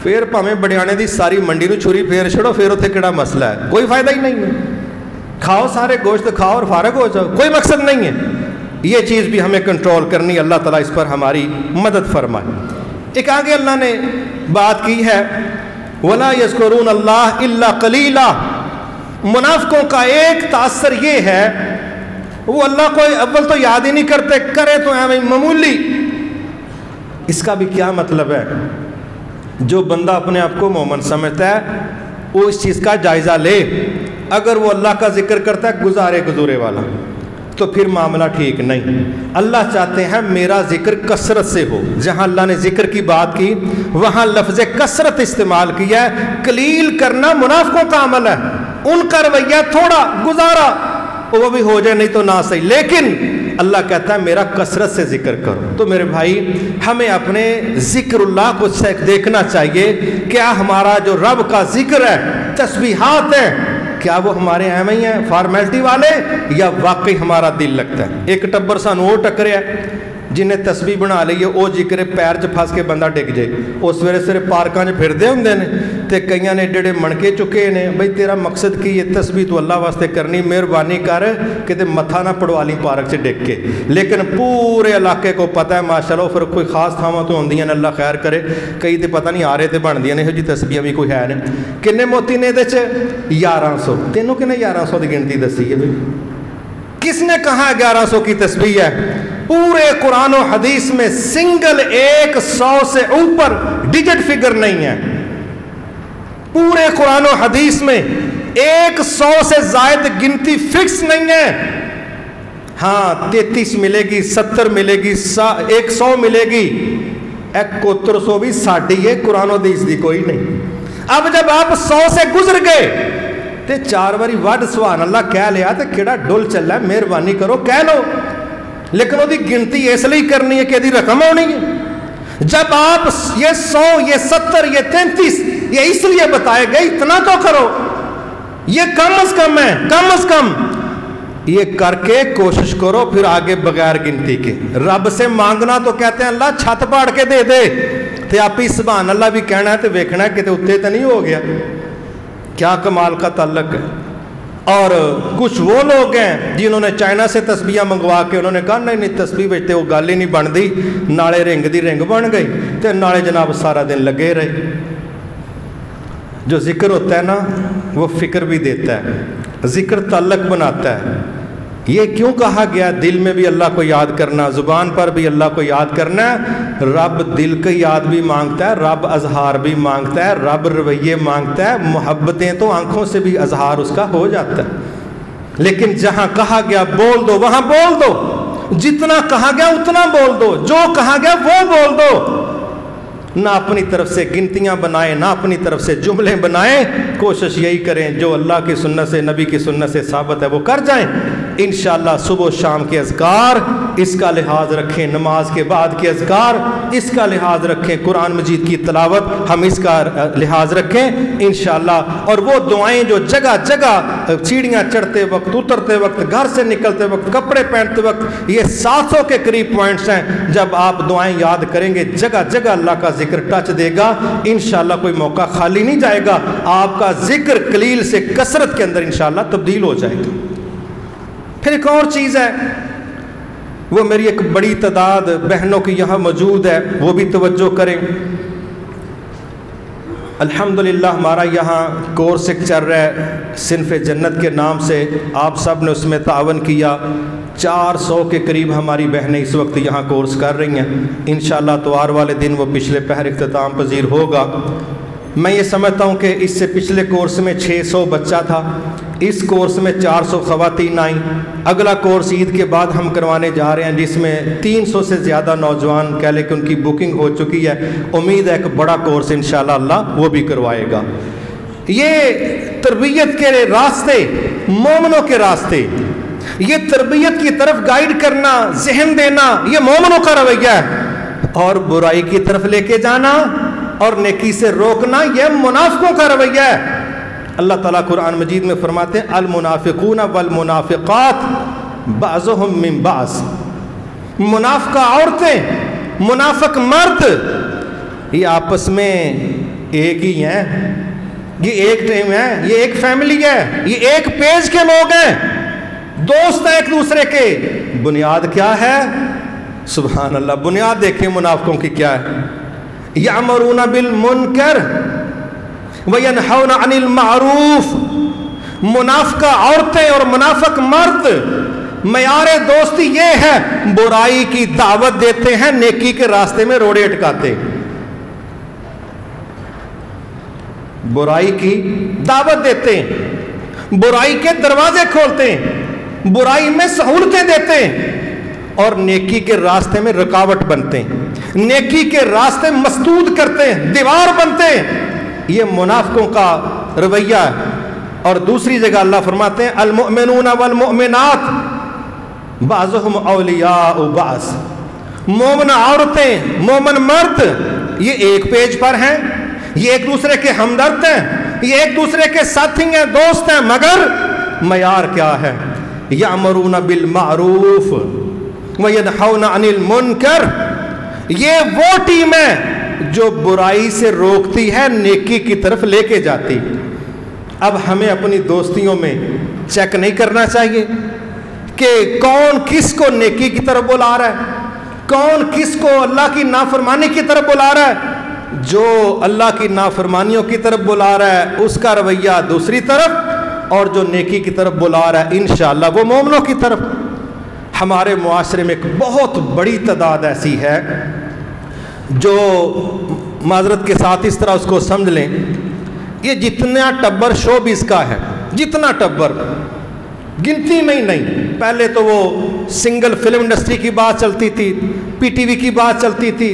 پھر پاویں بڑیانے دی ساری منڈی نو چھری پھیر چھڑو، پھر اتنے کیڑا مسئلہ ہے، کوئی فائدہ ہی نہیں ہے۔ کھاؤ سارے گوشت کھاؤ اور فارغ ہو جاؤ، کوئی مقصد نہیں ہے۔ یہ چیز بھی ہمیں کنٹرول کرنی، اللہ تعالیٰ اس پر ہماری مدد فرمائے۔ ایک آگے اللہ نے بات کی ہے وَلَا يَذْكُرُونَ اللَّهَ إِلَّا قَلِيلًا، منافقوں کا ایک تاثر یہ ہے وہ اللہ کو اول تو یاد ہی نہیں کرتے، کرے تو معمولی۔ اس کا بھی کیا مطلب ہے؟ جو بندہ اپنے آپ کو مومن سمجھتا ہے وہ اس چیز کا جائزہ لے، اگر وہ اللہ کا ذکر کرتا ہے گزارے گزورے والا تو پھر معاملہ ٹھیک نہیں۔ اللہ چاہتے ہیں میرا ذکر کثرت سے ہو، جہاں اللہ نے ذکر کی بات کی وہاں لفظ کثرت استعمال کیا ہے۔ قلیل کرنا منافقوں کا عمل ہے، ان کا رویہ تھوڑا گزارا وہ بھی ہو جائے نہیں تو نہ صحیح، لیکن اللہ کہتا ہے میرا کثرت سے ذکر کرو۔ تو میرے بھائی ہمیں اپنے ذکر اللہ کو دیکھنا چاہیے، کیا ہمارا جو رب کا ذکر ہے، تسبیحات ہیں، کیا وہ ہمارے اہم ہی ہیں فارمیلٹی والے، یا واقعی ہمارا دل لگتا ہے؟ ایک ٹبر سانو وہ ٹکریا جنہیں تسبیح بنا لئیے وہ جکرے پیر چ پھس کے بندہ ڈگ جائے، وہ سویرے سویرے پارکاں چ پھردے ہوندے نے تے کئیاں نے ڈیڑے منکے چکے نے، بھئی تیرا مقصد کی یہ تسبیح تو اللہ واسطے کرنی، مہربانی کر کہ تے متھا نہ پڑوا لی پارک سے ڈگ کے۔ لیکن پورے علاقے کو پتہ ہے ماشاءاللہ، پھر کوئی خاص تھاواں تو ہوندیاں نے، اللہ خیر کرے، کئی تے پتہ نہیں آ رہے تے بندیاں نے، جی تسبیح بھی کوئی ہے نے۔ کنے موتی نے دے چ 1100، تینوں کنے 1100 دی گنتی دسی ہے؟ کس نے کہا 1100 کی تسبیح ہے؟ پورے قرآن و حدیث میں سنگل 100 سے اوپر ڈیجٹ فگر نہیں ہے۔ پورے قرآن و حدیث میں 100 سے زائد گنتی فکس نہیں ہے۔ ہاں 33 ملے گی، 70 ملے گی، 100 ملے گی، 7100 بھی ساڑھی ہے، قرآن و حدیث دی کوئی نہیں۔ اب جب آپ 100 سے گزر گئے تے 4 باری وڈ سبحان اللہ کہہ لیا تے کیڑا ڈول چلا ہے، مہربانی کرو کہہ لو، لیکن وہ دی گنتی اس لیے کرنی ہے کہ دی رقم ہونی ہے۔ جب آپ یہ 100 یہ 70 یہ 33 یہ اس لیے بتائے گئے اتنا تو کرو، یہ کم از کم ہے، کم از کم یہ کر کے کوشش کرو، پھر آگے بغیر گنتی کے۔ رب سے مانگنا تو کہتے ہیں اللہ چھت پاڑ کے دے دے، تے آپ ہی سبحان اللہ بھی کہنا ہے تے ویکھنا ہے کہ تے اتنے تو نہیں ہو گیا، کیا کمال کا تعلق ہے۔ اور کچھ وہ لوگ ہیں جنہوں نے چائنا سے تسبیحاں منگوا کے انہوں نے کہا نہیں تسبیح بیچتے وہ گل ہی نہیں بن دی، نالے رنگ دی رنگ بن گئی تے نالے جناب سارا دن لگے رہے۔ جو ذکر ہوتا ہے نا وہ فکر بھی دیتا ہے، ذکر تعلق بناتا ہے۔ یہ کیوں کہا گیا دل میں بھی اللہ کو یاد کرنا، زبان پر بھی اللہ کو یاد کرنا ہے؟ رب دل کی یاد بھی مانگتا ہے، رب اظہار بھی مانگتا ہے، رب رویے مانگتا ہے، محبتیں تو آنکھوں سے بھی اظہار اس کا ہو جاتا ہے۔ لیکن جہاں کہا گیا بول دو وہاں بول دو، جتنا کہا گیا اتنا بول دو، جو کہا گیا وہ بول دو، نہ اپنی طرف سے گنتیاں بنائیں، نہ اپنی طرف سے جملے بنائیں، کوشش یہی کریں جو اللہ کی سنت سے نبی کی سنت سے ثابت ہے وہ کر جائیں۔ انشاءاللہ صبح و شام کے اذکار اس کا لحاظ رکھیں، نماز کے بعد کے اذکار اس کا لحاظ رکھیں، قرآن مجید کی تلاوت ہم اس کا لحاظ رکھیں انشاءاللہ۔ اور وہ دعائیں جو جگہ جگہ سیڑھیاں چڑھتے وقت، اترتے وقت، گھر سے نکلتے وقت، کپڑے پہنتے وقت، یہ 700 کے قریب پوائنٹس ہیں، جب آپ دعائیں یاد کریں گے جگہ جگہ اللہ کا ذکر ٹچ دے گا، انشاءاللہ کوئی موقع خالی نہیں جائے گا، آپ کا ذکر قلیل سے کثرت کے اندر انشاءاللہ تبدیل ہو جائے گا۔ پھر ایک اور چیز ہے، وہ میری ایک بڑی تعداد بہنوں کی یہاں موجود ہے، وہ بھی توجہ کریں۔ الحمدللہ ہمارا یہاں کورس ایک چل رہا ہے صنف جنت کے نام سے، آپ سب نے اس میں تعاون کیا، 400 کے قریب ہماری بہنیں اس وقت یہاں کورس کر رہی ہیں، انشاءاللہ اتوار والے دن وہ پچھلے پہر اختتام پذیر ہوگا۔ میں یہ سمجھتا ہوں کہ اس سے پچھلے کورس میں 600 بچہ تھا، اس کورس میں 400 خواتین آئیں، اگلا کورس عید کے بعد ہم کروانے جا رہے ہیں جس میں 300 سے زیادہ نوجوان کہہ لیں کہ ان کی بکنگ ہو چکی ہے۔ امید ہے کہ بڑا کورس انشاءاللہ اللہ وہ بھی کروائے گا۔ یہ تربیت کے راستے، مومنوں کے راستے، یہ تربیت کی طرف گائیڈ کرنا، ذہن دینا، یہ مومنوں کا رویہ ہے، اور برائی کی طرف لے کے جانا اور نیکی سے روکنا یہ منافقوں کا رویہ ہے۔ اللہ تعالیٰ قرآن مجید میں فرماتے ہیں المنافقون والمنافقات بعضهم من بعض، منافقہ عورتیں، منافق مرد یہ آپس میں ایک ہی ہیں، یہ ایک ٹیم ہے، یہ ایک فیملی ہے، یہ ایک پیج کے لوگ ہیں، دوست ہیں ایک دوسرے کے۔ بنیاد کیا ہے؟ سبحان اللہ، بنیاد دیکھیں منافقوں کی کیا ہے۔ یأمرون بالمنکر وینہون عن المعروف، منافقہ عورتیں اور منافق مرد معیار دوستی یہ ہے، برائی کی دعوت دیتے ہیں، نیکی کے راستے میں روڑے اٹکاتے، برائی کی دعوت دیتے ہیں، برائی کے دروازے کھولتے ہیں، برائی میں سہولتیں دیتے ہیں، اور نیکی کے راستے میں رکاوٹ بنتے ہیں، نیکی کے راستے مسدود کرتے ہیں، دیوار بنتے ہیں۔ یہ منافقوں کا رویہ ہے۔ اور دوسری جگہ اللہ فرماتے ہیں المؤمنون والمؤمنات بعضهم اولیاء بعض، مومن عورتیں، مومن مرد یہ ایک پیج پر ہیں، یہ ایک دوسرے کے ہمدرد ہیں، یہ ایک دوسرے کے ساتھی ہیں، دوست ہیں، مگر معیار کیا ہے؟ یأمرون بالمعروف وینہون عن المنکر، یہ وہ ٹیم ہے جو برائی سے روکتی ہے، نیکی کی طرف لے کے جاتی۔ اب ہمیں اپنی دوستیوں میں چیک نہیں کرنا چاہیے کہ کون کس کو نیکی کی طرف بلا رہا ہے، کون کس کو اللہ کی نافرمانی کی طرف بلا رہا ہے؟ جو اللہ کی نافرمانیوں کی طرف بلا رہا ہے اس کا رویہ دوسری طرف، اور جو نیکی کی طرف بلا رہا ہے انشاءاللہ وہ مومنوں کی طرف۔ ہمارے معاشرے میں ایک بہت بڑی تعداد ایسی ہے جو معذرت کے ساتھ اس طرح اس کو سمجھ لیں، یہ جتنا ٹبر شوبز کا ہے، جتنا ٹبر گنتی میں ہی نہیں۔ پہلے تو وہ سنگل فلم انڈسٹری کی بات چلتی تھی، پی ٹی وی کی بات چلتی تھی،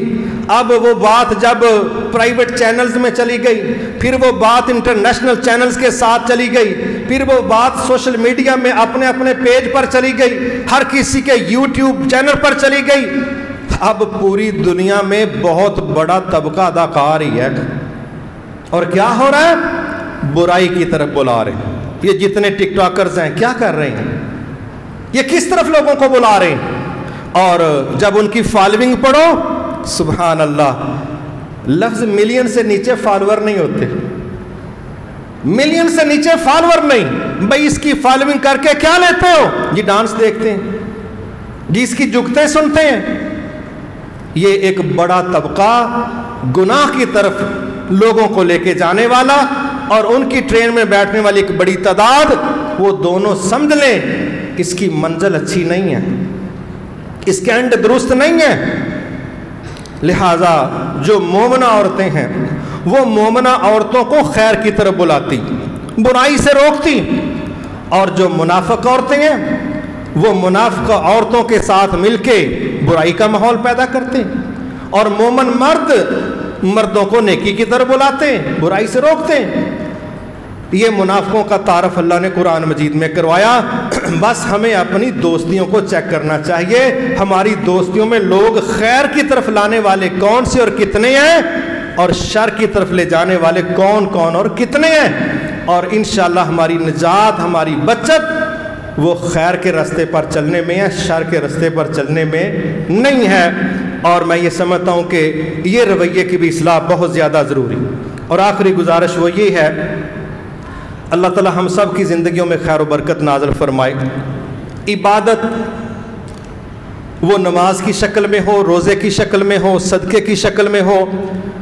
اب وہ بات جب پرائیویٹ چینلز میں چلی گئی، پھر وہ بات انٹرنیشنل چینلز کے ساتھ چلی گئی، پھر وہ بات سوشل میڈیا میں اپنے اپنے پیج پر چلی گئی، ہر کسی کے یوٹیوب چینل پر چلی گئی۔ اب پوری دنیا میں بہت بڑا طبقہ اداکار ہی ہے، اور کیا ہو رہا ہے؟ برائی کی طرف بلا رہے ہیں۔ یہ جتنے ٹک ٹاکرز ہیں کیا کر رہے ہیں؟ یہ کس طرف لوگوں کو بلا رہے ہیں؟ اور جب ان کی فالوئنگ پڑھو، سبحان اللہ، لفظ ملین سے نیچے فالوور نہیں ہوتے، ملین سے نیچے فالوور نہیں۔ بھئی اس کی فالوئنگ کر کے کیا لیتے ہو؟ جی ڈانس دیکھتے ہیں، جی اس کی جگتیں سنتے ہیں۔ یہ ایک بڑا طبقہ گناہ کی طرف لوگوں کو لے کے جانے والا، اور ان کی ٹرین میں بیٹھنے والی ایک بڑی تعداد، وہ دونوں سمجھ لیں اس کی منزل اچھی نہیں ہے، اس کے اینڈ درست نہیں ہے۔ لہٰذا جو مومنہ عورتیں ہیں وہ مومنہ عورتوں کو خیر کی طرف بلاتی، برائی سے روکتی، اور جو منافق عورتیں ہیں وہ منافق عورتوں کے ساتھ مل کے برائی کا ماحول پیدا کرتے، اور مومن مرد مردوں کو نیکی کی طرف بلاتے ہیں، برائی سے روکتے ہیں۔ یہ منافقوں کا تعارف اللہ نے قرآن مجید میں کروایا۔ بس ہمیں اپنی دوستیوں کو چیک کرنا چاہیے، ہماری دوستیوں میں لوگ خیر کی طرف لانے والے کون سے اور کتنے ہیں، اور شر کی طرف لے جانے والے کون کون اور کتنے ہیں۔ اور انشاءاللہ ہماری نجات، ہماری بچت وہ خیر کے راستے پر چلنے میں ہے، شر کے راستے پر چلنے میں نہیں ہے۔ اور میں یہ سمجھتا ہوں کہ یہ رویے کی بھی اصلاح بہت زیادہ ضروری۔ اور آخری گزارش وہ یہ ہے، اللہ تعالی ہم سب کی زندگیوں میں خیر و برکت نازل فرمائے۔ عبادت وہ نماز کی شکل میں ہو، روزے کی شکل میں ہو، صدقے کی شکل میں ہو،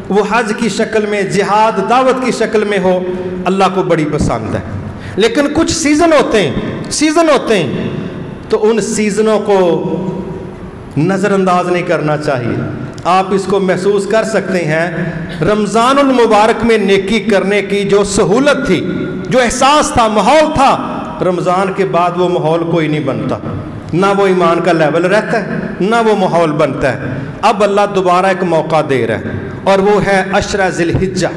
وہ حج کی شکل میں، جہاد دعوت کی شکل میں ہو، اللہ کو بڑی پسند ہے۔ لیکن کچھ سیزن ہوتے ہیں تو ان سیزنوں کو نظر انداز نہیں کرنا چاہیے۔ آپ اس کو محسوس کر سکتے ہیں، رمضان المبارک میں نیکی کرنے کی جو سہولت تھی، جو احساس تھا، ماحول تھا، رمضان کے بعد وہ ماحول کوئی نہیں بنتا، نہ وہ ایمان کا لیول رہتا ہے، نہ وہ ماحول بنتا ہے۔ اب اللہ دوبارہ ایک موقع دے رہا ہے، اور وہ ہے عشرہ ذی الحجہ۔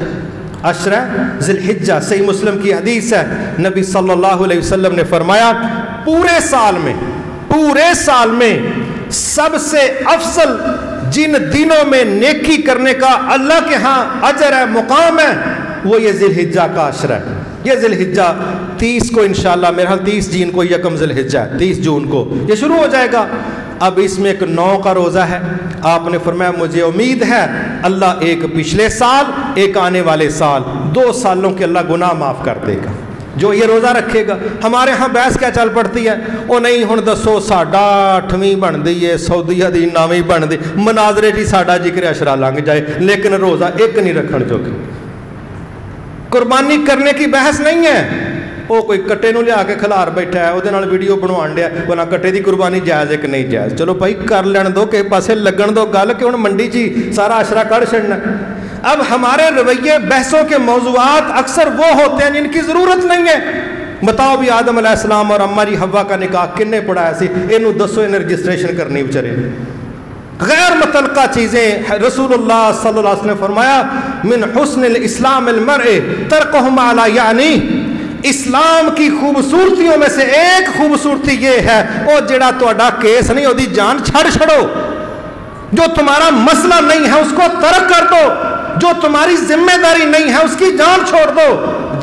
عشرہ ذی الحجہ، صحیح مسلم کی حدیث ہے، نبی صلی اللہ علیہ وسلم نے فرمایا پورے سال میں سب سے افضل جن دنوں میں نیکی کرنے کا اللہ کے ہاں اجر ہے، مقام ہے، وہ یہ ذی الحجہ کا عشرہ ہے۔ یہ ذی الحجہ 30 کو انشاءاللہ، میرے خیال 30 جون کو یکم ذی الحجہ ہے، 30 جون کو یہ شروع ہو جائے گا۔ اب اس میں ایک 9 کا روزہ ہے، آپ نے فرمایا مجھے امید ہے اللہ ایک پچھلے سال، ایک آنے والے سال، 2 سالوں کے اللہ گناہ معاف کر دے گا جو یہ روزہ رکھے گا۔ ہمارے ہاں بحث کیا چل پڑتی ہے، وہ نہیں ہن دسو ساڈا 8ویں بن دی ہے، سعودیہ دی 9ویں بن دی، مناظرے جی ساڈا ذکر عشرہ لنگ جائے لیکن روزہ ایک نہیں رکھن جو کہ قربانی کرنے کی بحث نہیں ہے۔ وہ کوئی کٹے نو لیا کے کھلار بیٹھا ہے، وہ ویڈیو بنوان ڈیا، بنا کٹے دی قربانی جائز ہے کہ نہیں جائز، چلو بھائی کر لین دو، کہ پاسے لگن دو گل کہ ہن منڈی جی سارا عشرہ کر چھڑنا۔ اب ہمارے رویے بحثوں کے موضوعات اکثر وہ ہوتے ہیں جن کی ضرورت نہیں ہے۔ بتاؤ بھی آدم علیہ السلام اور اماں جی حوا کا نکاح کنے پڑھایا سی، اینو دسو انہیں رجسٹریشن کرنی بچارے۔ غیر متعلقہ چیزیں، رسول اللہ صلی اللہ علیہ وسلم نے فرمایا من حسن الاسلام المرء ترکہ ما لا یعنی، اسلام کی خوبصورتیوں میں سے ایک خوبصورتی یہ ہے او جڑا تہاڈا کیس نہیں، او دی جان چھڑ چھڑو، جو تمہارا مسئلہ نہیں ہے اس کو ترک کر دو، جو تمہاری ذمہ داری نہیں ہے اس کی جان چھوڑ دو۔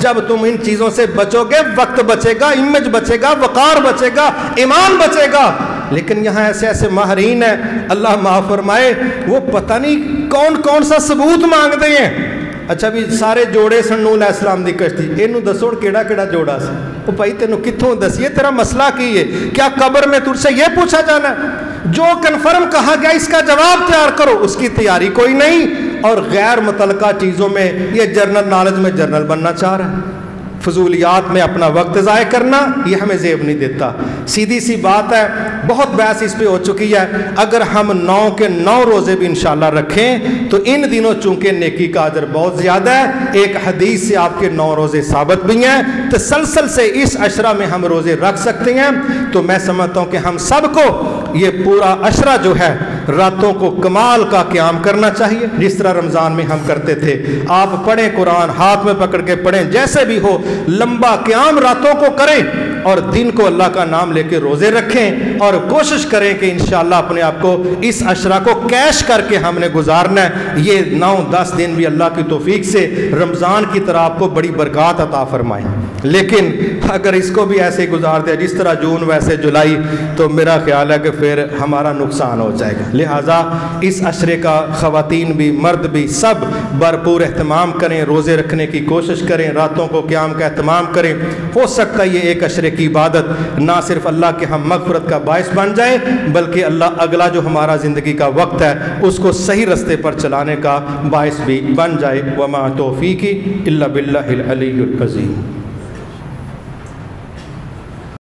جب تم ان چیزوں سے بچو گے، وقت بچے گا، امیج بچے گا، وقار بچے گا، ایمان بچے گا۔ لیکن یہاں ایسے ایسے ماہرین ہیں، اللہ معاف فرمائے، وہ پتہ نہیں کون کون سا ثبوت مانگتے ہیں۔ اچھا بھی سارے جوڑے سن نوح علیہ السلام دی کشتی، اینو دسو کیڑا کیڑا جوڑا سی، وہ بھائی تینوں کتھوں دسیے، تیرا مسئلہ کی ہے؟ کیا قبر میں تجھ سے یہ پوچھا جانا ہے؟ جو کنفرم کہا گیا اس کا جواب تیار کرو، اس کی تیاری کوئی نہیں۔ اور غیر متعلقہ چیزوں میں یہ جرنل نالج میں جرنل بننا چاہ رہا ہے، فضولیات میں اپنا وقت ضائع کرنا یہ ہمیں زیب نہیں دیتا۔ سیدھی سی بات ہے، بہت بحث اس پہ ہو چکی ہے، اگر ہم 9 کے 9 روزے بھی انشاءاللہ رکھیں تو ان دنوں چونکہ نیکی کا اجر بہت زیادہ ہے، ایک حدیث سے آپ کے 9 روزے ثابت بھی ہیں، تسلسل سے اس عشرہ میں ہم روزے رکھ سکتے ہیں۔ تو میں سمجھتا ہوں کہ ہم سب کو یہ پورا عشرہ جو ہے راتوں کو کمال کا قیام کرنا چاہیے، جس طرح رمضان میں ہم کرتے تھے۔ آپ پڑھیں، قرآن ہاتھ میں پکڑ کے پڑھیں، جیسے بھی ہو لمبا قیام راتوں کو کریں، اور دن کو اللہ کا نام لے کے روزے رکھیں، اور کوشش کریں کہ انشاءاللہ اپنے آپ کو اس عشرہ کو کیش کر کے ہم نے گزارنا ہے۔ یہ 9-10 دن بھی اللہ کی توفیق سے رمضان کی طرح آپ کو بڑی برکات عطا فرمائیں۔ لیکن اگر اس کو بھی ایسے گزار دیا جس طرح جون ویسے جولائی، تو میرا خیال ہے کہ پھر ہمارا نقصان ہو جائے گا۔ لہٰذا اس عشرے کا خواتین بھی مرد بھی سب بھرپور اہتمام کریں، روزے رکھنے کی کوشش کریں، راتوں کو قیام کا اہتمام کریں۔ ہو سکتا ہے یہ ایک عشرے کی عبادت نہ صرف اللہ کے ہم مغفرت کا باعث بن جائے، بلکہ اللہ اگلا جو ہمارا زندگی کا وقت ہے اس کو صحیح رستے پر چلانے کا باعث بھی بن جائے۔ وما توفیقی الا باللہ العلی العظیم۔